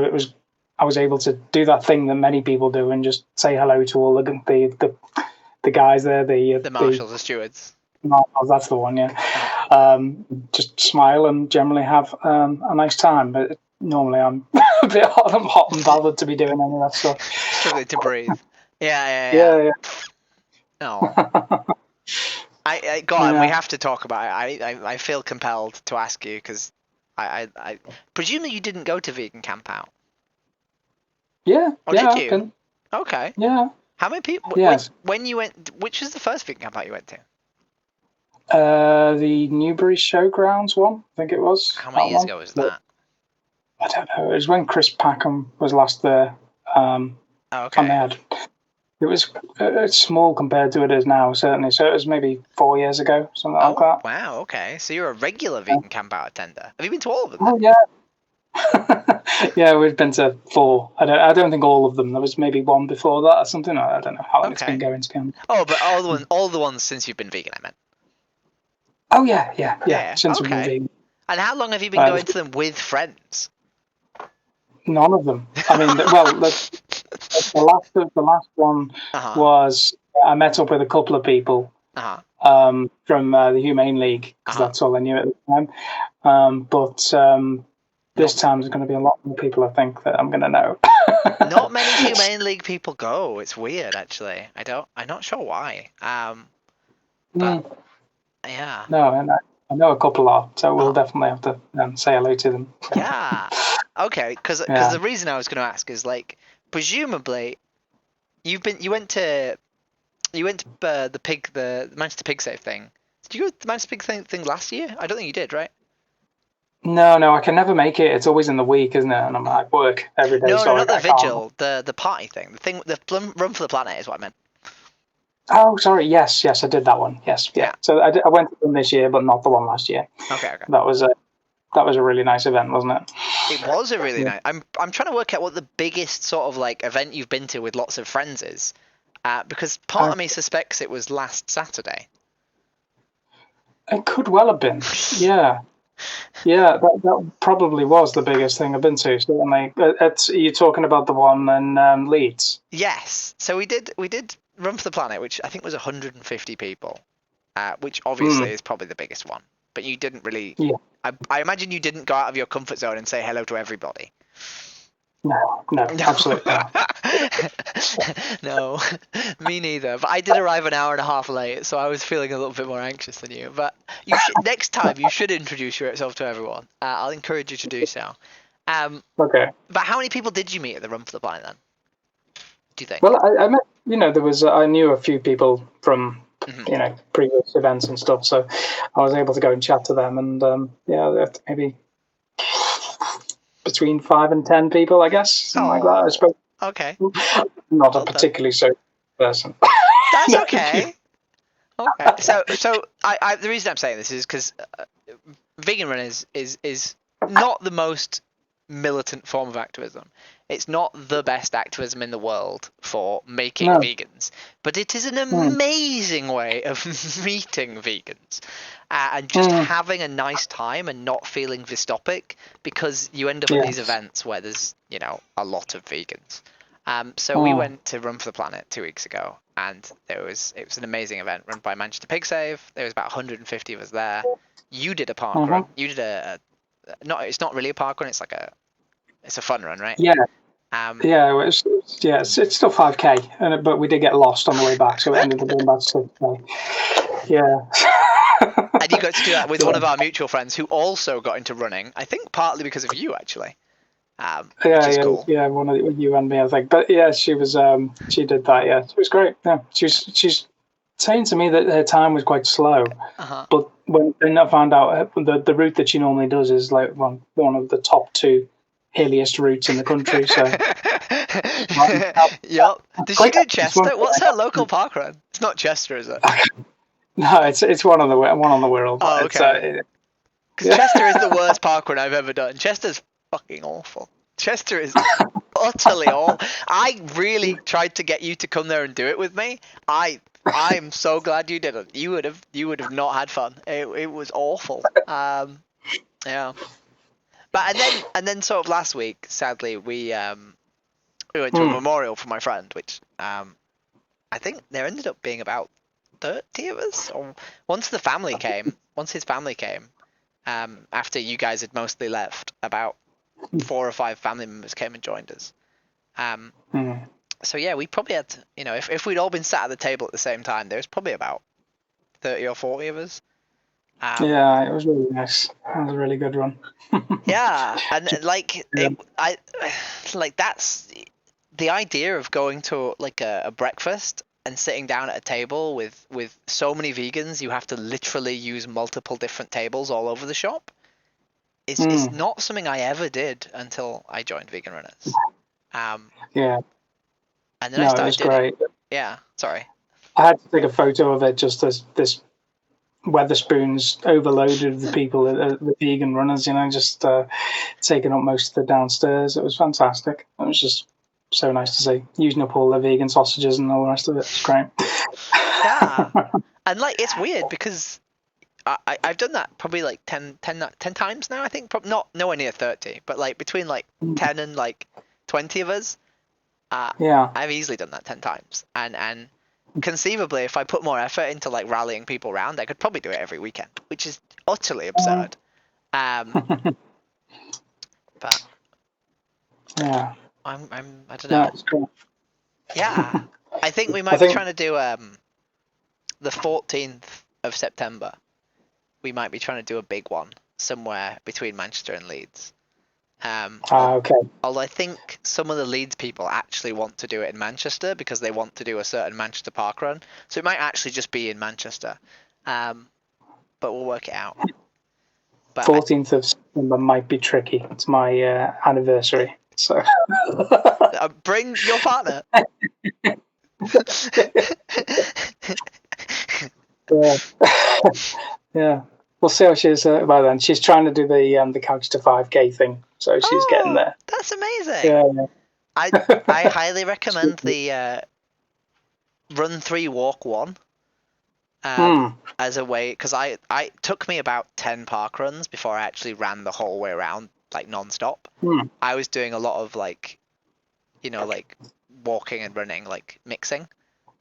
it was. I was able to do that thing that many people do and just say hello to all the guys there, The marshals, the stewards. marshals. That's the one, yeah. Just smile and generally have a nice time. But normally I'm a bit hot and bothered to be doing any of that stuff. Struggling to breathe. Yeah. Yeah. No. Go on. Yeah. We have to talk about it. I feel compelled to ask you because I presume that you didn't go to vegan camp out. Yeah. Or yeah. did you? Okay. Yeah. How many people? Yes. When you went, which was the first vegan camp out you went to? The Newbury Showgrounds one, I think it was. How many years ago was that? I don't know. It was when Chris Packham was last there. Oh, okay. And it was small compared to it is now, certainly. So it was maybe 4 years ago, something like that. Wow. Okay. So you're a regular vegan camp out attender. Have you been to all of them? Oh yeah. Yeah, we've been to 4. I don't think all of them. There was maybe one before that or something. I don't know how long it's been going. Oh, but all the ones since you've been vegan, I meant. Oh yeah. Since we've been vegan. And how long have you been going to them with friends? None of them. I mean, the last one was I met up with a couple of people from the Humane League because that's all I knew at the time. But this time there's going to be a lot more people, I think, that I'm going to know. Not many Humane League people go. It's weird, actually. I'm not sure why. But yeah. No, I know a couple are, so we'll definitely have to say hello to them. Yeah. Okay, because the reason I was going to ask is like presumably you went to the Manchester Pig Safe thing. Did you go to the Manchester Pig thing last year? I don't think you did, right? No, I can never make it. It's always in the week, isn't it? And I'm at work every day. No, so not the I vigil, the party thing, the Run for the Planet is what I meant. Oh, sorry. Yes, I did that one. Yes, yeah. So I went to them this year, but not the one last year. Okay. That was a really nice event, wasn't it? It was a really nice. I'm trying to work out what the biggest sort of like event you've been to with lots of friends is, because part of me suspects it was last Saturday. It could well have been. Yeah. Yeah, that probably was the biggest thing I've been to. Certainly, you're talking about the one in Leeds. Yes. So we did Run for the Planet, which I think was 150 people, which obviously is probably the biggest one. But you didn't really. Yeah. I imagine you didn't go out of your comfort zone and say hello to everybody. No, absolutely not. No, me neither. But I did arrive an hour and a half late, so I was feeling a little bit more anxious than you. But next time you should introduce yourself to everyone. I'll encourage you to do so. Okay. But how many people did you meet at the Run for the Planet then? Do you think? Well, I met. I knew a few people from previous events and stuff, so I was able to go and chat to them, and maybe between 5 and 10 people, I guess, something like that. I suppose. Okay. Not a particularly social person. That's okay. Okay. So I the reason I'm saying this is because vegan run is not the most militant form of activism. It's not the best activism in the world for making vegans, but it is an amazing way of meeting vegans and just having a nice time and not feeling dystopic, because you end up at these events where there's a lot of vegans. So we went to Run for the Planet 2 weeks ago, and it was an amazing event run by Manchester Pig Safe. There was about 150 of us there. You did a park run. You did it's not really a park run. It's a fun run, right? Yeah. It's still 5K, but we did get lost on the way back, so it ended up being about 6K. Yeah. And you got to do that with one of our mutual friends who also got into running. I think partly because of you, actually. Which is cool. One of you and me, I think. But yeah, she was. She did that. Yeah, it was great. Yeah, she's saying to me that her time was quite slow. But when I found out the route that she normally does is like one of the top 2 hilliest routes in the country. So. Yep. Does she do Chester? What's her local park run? It's not Chester, is it? No, it's one on the world. Oh, okay. Because Chester is the worst park run I've ever done. Chester's fucking awful. Chester is utterly awful. I really tried to get you to come there and do it with me. I'm so glad you didn't. You would have not had fun. It was awful. Yeah. But and then sort of last week, sadly, we went to a memorial for my friend, which I think there ended up being about 30 of us. Or once his family came, after you guys had mostly left, about 4 or 5 family members came and joined us. So yeah, we probably had, if we'd all been sat at the table at the same time, there's probably about 30 or 40 of us. Yeah, it was really nice. It was a really good run. Yeah, and that's the idea of going to like a breakfast and sitting down at a table with so many vegans, you have to literally use multiple different tables all over the shop. Is not something I ever did until I joined Vegan Runners. Yeah. And then I started doing great. it. Yeah, sorry. I had to take a photo of it just as this Weatherspoons overloaded the people, the vegan runners, just taking up most of the downstairs. It was fantastic. It was just so nice to see, using up all the vegan sausages and all the rest of it. It's great. Yeah. And it's weird because I've done that probably 10 times now, I think. Probably not nowhere near 30, but between 10 and 20 of us. I've easily done that 10 times. And conceivably, if I put more effort into rallying people around, I could probably do it every weekend, which is utterly absurd. But yeah, I don't know. It's cool. Yeah, I think we might be trying to do the 14th of September. We might be trying to do a big one somewhere between Manchester and Leeds. Okay. Although I think some of the Leeds people actually want to do it in Manchester because they want to do a certain Manchester park run. So it might actually just be in Manchester. But we'll work it out. But 14th of September might be tricky. It's my anniversary. So bring your partner. Yeah. We'll see how she is by then. She's trying to do the Couch to 5K thing, so she's getting there. That's amazing. Yeah. I highly recommend the Run 3 Walk 1 as a way, because I took me about 10 park runs before I actually ran the whole way around non-stop. I was doing a lot of walking and running, mixing.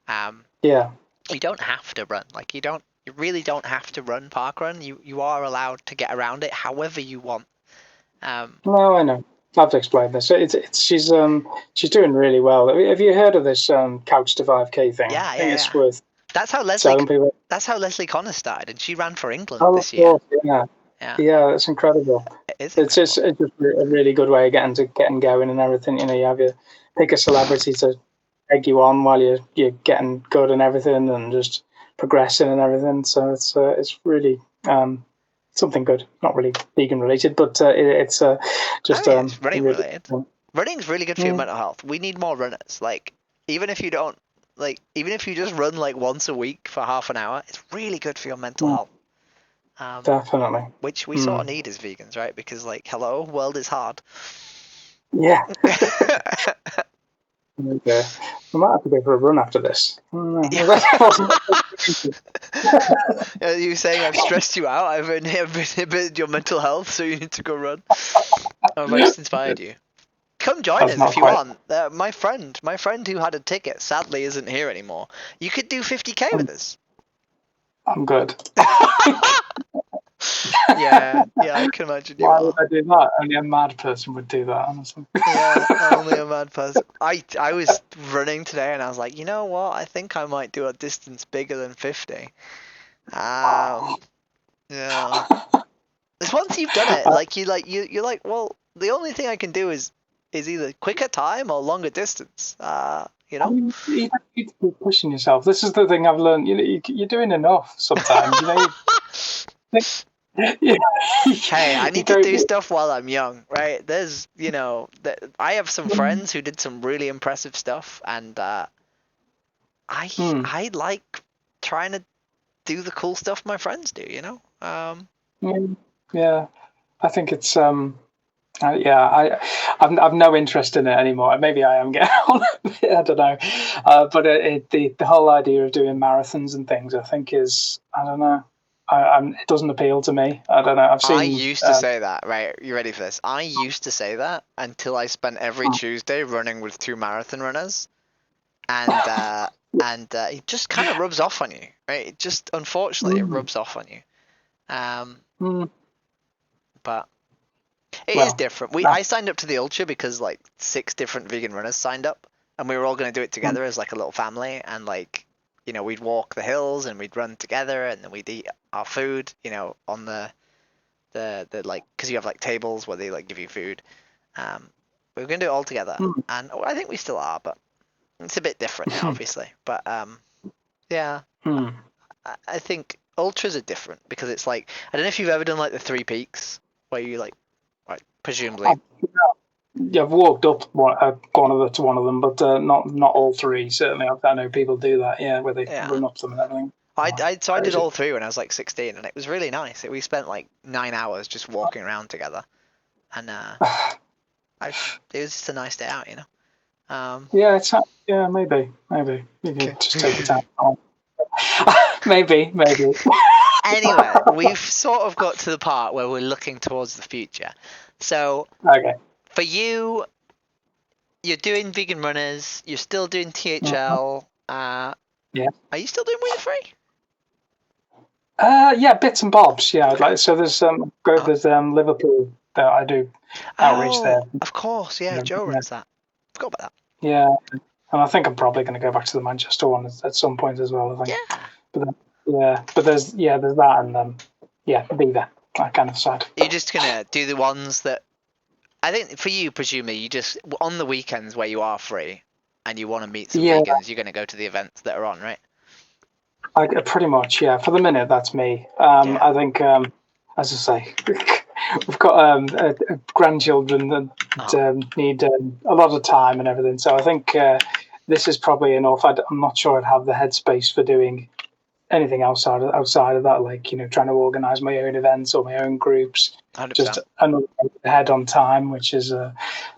You don't have to run. You really don't have to run park run. You are allowed to get around it however you want. No, I know. I've explained this. She's doing really well. Have you heard of this Couch to 5K thing? Yeah, I think it's worth. That's how Leslie Connor started, and she ran for England this year. Yeah, that's incredible. It's just a really good way of getting going and everything. You pick a celebrity to egg you on while you're getting good and everything, and just progressing and everything. So it's really something good. Not really vegan related, but it's just it's running related. Running's really good for your mental health. We need more runners. Even if you don't even if you just run once a week for half an hour, it's really good for your mental health. Definitely. Which we sort of need as vegans, right? Because hello, world is hard. Yeah. Okay. I might have to go for a run after this. Are you saying I've stressed you out? I've inhibited your mental health, so you need to go run? I've just inspired you. Come join us if you want. My friend who had a ticket sadly isn't here anymore. You could do 50k with us. I'm good. Yeah, I can imagine you Why would are. I do that? Only a mad person would do that, honestly. Yeah, only a mad person. I was running today and I was like, you know what? I think I might do a distance bigger than 50. Um, yeah. It's once you've done it, you're like, well, the only thing I can do is either quicker time or longer distance. You I know? mean, you don't need to keep pushing yourself. This is the thing I've learned. You're doing enough sometimes. You, Hey, I you need to don't. do stuff while I'm young, right? There's, I have some friends who did some really impressive stuff, and Hmm, I like trying to do the cool stuff my friends do, you know? yeah, yeah. I think it's yeah. I've no interest in it anymore. Maybe I am getting on a bit. I don't know. But the whole idea of doing marathons and things, I think, is I don't know. It doesn't appeal to me. I don't know. I've I seen. used to say that, right? You ready for this? I used to say that until I spent every Tuesday running with two marathon runners, and it just kind of rubs off on you, right? It just unfortunately it Mm, rubs off on you. Um, mm, but it is well, different. that, I signed up to the ultra because like six different vegan runners signed up, and we were all going to do it mm, together as like a little family, and like we'd walk the hills and we'd run together, and then we'd eat our food, on the like because you have like tables where they like give you food. We were going to do it all together, mm, and I think we still are, but it's a bit different now, obviously. But yeah, mm. I think ultras are different because it's like I don't know if you've ever done like the Three Peaks where you like presumably. I've, yeah, I've walked up to one of them, but not all three. Certainly, I know people do that. Yeah, where they Yeah. run up them and everything. So I did Crazy. all three when I was like 16, and it was really nice. We spent like 9 hours just walking around together, and it was just a nice day out, you know. Yeah, yeah, maybe you Okay. could just take the time. On. maybe. Anyway, we've sort of got to the part where we're looking towards the future. So Okay. for you, you're doing vegan runners. You're still doing Mhm. THL. Yeah. Are you still doing Weed Free? Yeah, bits and bobs. Yeah, like so. Oh, There's Liverpool that I do outreach there. of course. Yeah, Joe Yeah, runs that. Forgot about that. yeah, and I think I'm probably going to go back to the Manchester one at some point as well. I think. Yeah. But then, but there's that and yeah, Beaver, that kind of side. You're just gonna do the ones that I think for you, presumably, you just on the weekends where you are free and you want to meet some Yeah, vegans, you're gonna go to the events that are on, right? pretty much. Yeah, for the minute, that's me. Yeah. I think, as I say, we've got grandchildren that Oh, need a lot of time and everything. So I think this is probably enough. I'm not sure I'd have the headspace for doing anything outside of that, like trying to organise my own events or my own groups. Just 100%. another ahead on time, which is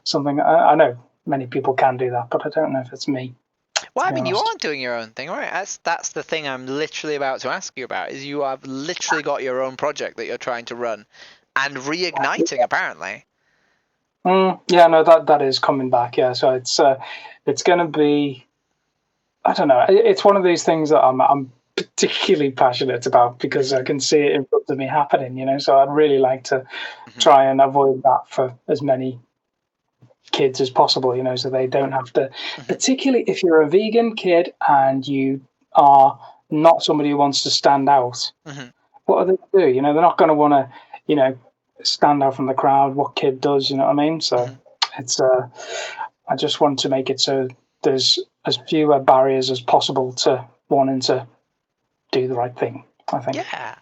something I know many people can do that, but I don't know if it's me, Well, to I be mean, you honest. are doing your own thing, right? That's the thing I'm literally about to ask you about. Is you have literally got your own project that you're trying to run and reigniting, apparently. Yeah, no, that is coming back. Yeah, so it's going to be. I don't know. It's one of these things that I'm particularly passionate about because I Hmm. can see it in front of me happening. So I'd really like to Hmm. try and avoid that for as many kids as possible. So they don't have to. Hmm. Particularly if you're a vegan kid and you are not somebody who wants to stand out. Hmm. What are they to do? They're not going to want to, stand out from the crowd. What kid does? You know what I mean? So Hmm. it's I just want to make it so there's as fewer barriers as possible to wanting to do the right thing. I think. Yeah.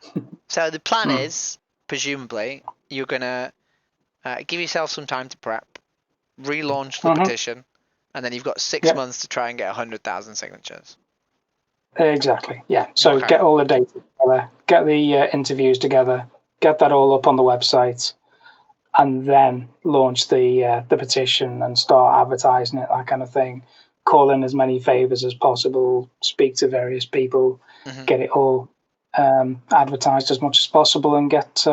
So the plan Mm. is, presumably, you're gonna give yourself some time to prep, relaunch the Hmm. petition, and then you've got six Yep. months to try and get 100,000 signatures. Exactly. Yeah. So Okay. get all the data together, get the interviews together, get that all up on the website, and then launch the petition and start advertising it, that kind of thing. Call in as many favors as possible, speak to various people, Hmm. get it all advertised as much as possible, and get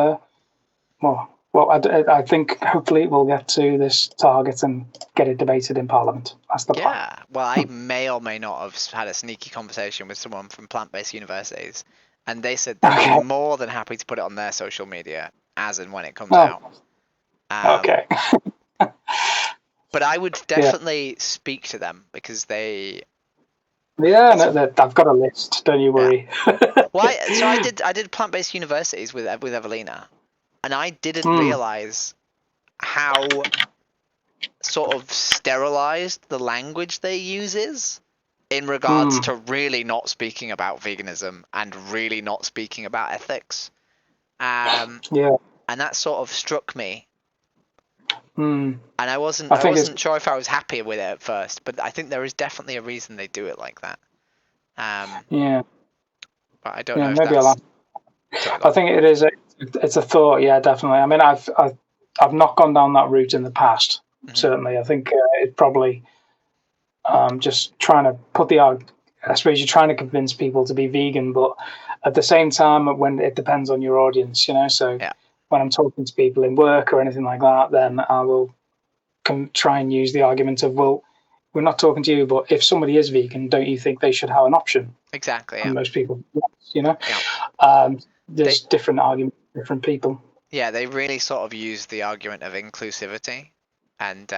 I think hopefully we'll get to this target and get it debated in Parliament. That's the plan. Yeah. Well, I may or may not have had a sneaky conversation with someone from plant-based universities, and they said they would be more than happy to put it on their social media as and when it comes out. Okay. But I would definitely speak to them because they. Yeah, no, I've got a list. Don't you worry. Why? So I did plant-based universities with Evelina, and I didn't realize how sort of sterilized the language they use is in regards to really not speaking about veganism and really not speaking about ethics. And that sort of struck me. And I wasn't sure if I was happy with it at first, but I think there is definitely a reason they do it like that. But I don't know if maybe that's. I think it is. It's a thought. Yeah, definitely. I mean, I've not gone down that route in the past. Certainly, I think it probably just trying to put I suppose you're trying to convince people to be vegan, but at the same time, when it depends on your audience, So when I'm talking to people in work or anything like that, then I will try and use the argument of, well, we're not talking to you, but if somebody is vegan, don't you think they should have an option? Exactly. And most people, there's different arguments, different people. Yeah, they really sort of use the argument of inclusivity and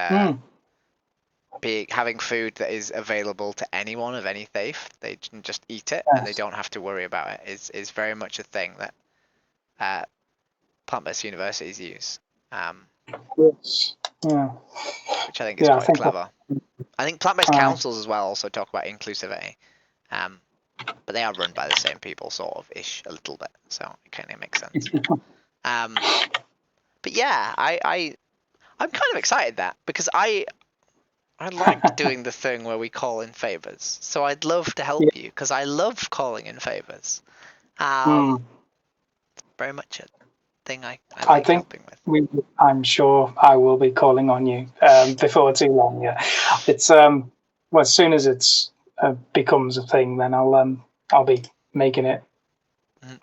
having food that is available to anyone of any faith. They can just eat it and they don't have to worry about it. Is very much a thing that plant-based universities use. Which I think is quite clever. I think plant-based councils as well also talk about inclusivity. But they are run by the same people, sort of ish, a little bit, so it kind of makes sense. But yeah, I'm kind of excited because I like doing the thing where we call in favors. So I'd love to help you because I love calling in favors. Very much a thing I like helping with. I'm sure I will be calling on you before too long. Yeah, it's well, as soon as it's becomes a thing, then I'll be making it.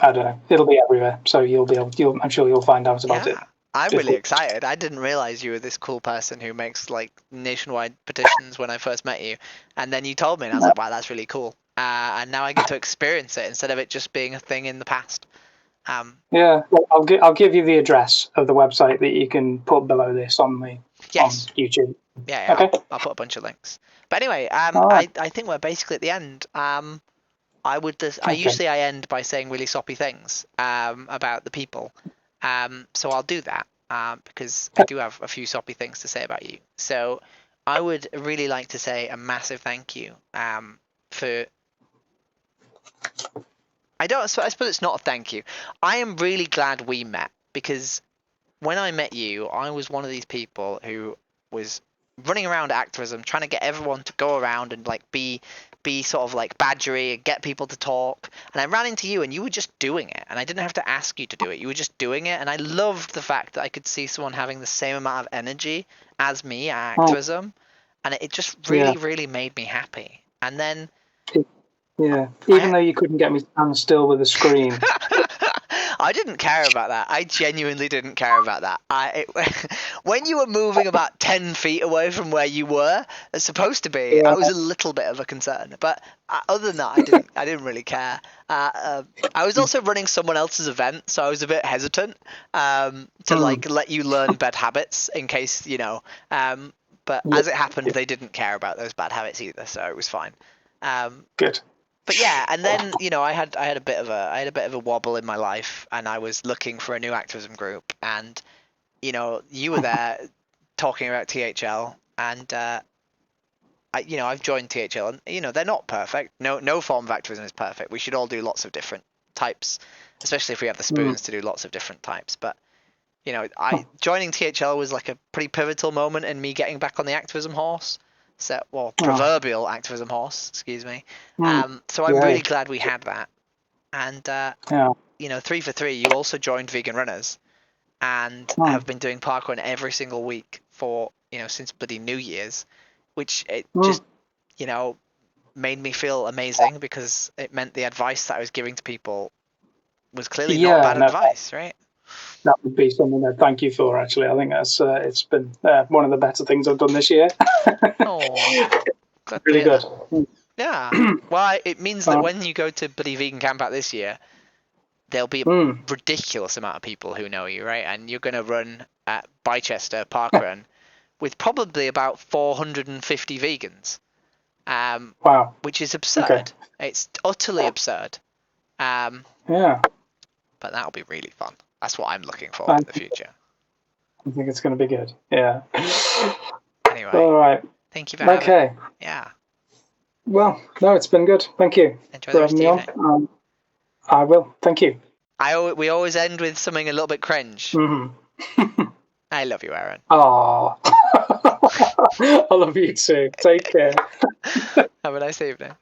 I don't know. It'll be everywhere, so I'm sure you'll find out about it. I'm really excited. I didn't realize you were this cool person who makes like nationwide petitions when I first met you, and then you told me, and I was like, wow, that's really cool. And now I get to experience it instead of it just being a thing in the past. Well, I'll give you the address of the website that you can put below this on on YouTube. Yeah. Okay. I'll put a bunch of links. But anyway, I think we're basically at the end. I usually end by saying really soppy things about the people. So I'll do that because I do have a few soppy things to say about you. So I would really like to say a massive thank you for. I suppose it's not a thank you. I am really glad we met because when I met you, I was one of these people who was running around activism, trying to get everyone to go around and like be sort of like badgery and get people to talk. And I ran into you and you were just doing it. And I didn't have to ask you to do it. You were just doing it. And I loved the fact that I could see someone having the same amount of energy as me at activism. And it just really, really made me happy. And then... even though you couldn't get me to stand still with a screen. I didn't care about that. I genuinely didn't care about that. When you were moving about 10 feet away from where you were supposed to be, I was a little bit of a concern. But other than that, I didn't really care. I was also running someone else's event, so I was a bit hesitant to let you learn bad habits in case, But as it happened, they didn't care about those bad habits either, so it was fine. Good. But yeah, and then I had a bit of a wobble in my life, and I was looking for a new activism group, and you were there talking about THL, and I've joined THL, and they're not perfect. No form of activism is perfect. We should all do lots of different types, especially if we have the spoons to do lots of different types. But joining THL was like a pretty pivotal moment in me getting back on the activism horse. Proverbial activism horse, excuse me. So I'm really glad we had that. And 3 for 3, you also joined Vegan Runners and have been doing parkrun every single week for since bloody New Year's, which it just made me feel amazing because it meant the advice that I was giving to people was clearly not bad advice, right? That would be something I'd thank you for, actually. I think that's it's been one of the better things I've done this year. Really good. Yeah. Well, it means that when you go to Bloody Vegan Camp Out this year, there'll be a Mm. ridiculous amount of people who know you, right? And you're going to run at Bicester Parkrun with probably about 450 vegans, Wow. which is absurd. Okay. It's utterly absurd. Yeah. But that'll be really fun. That's what I'm looking for I in the future. I think it's going to be good. Yeah. Anyway, All right. thank you for having. Okay. Yeah. Well, no, it's been good. Thank you Enjoy for the rest having of me the on. evening. I will. Thank you. We always end with something a little bit cringe. Mm-hmm. I love you, Aaron. Oh, I love you too. Take care. Have a nice evening.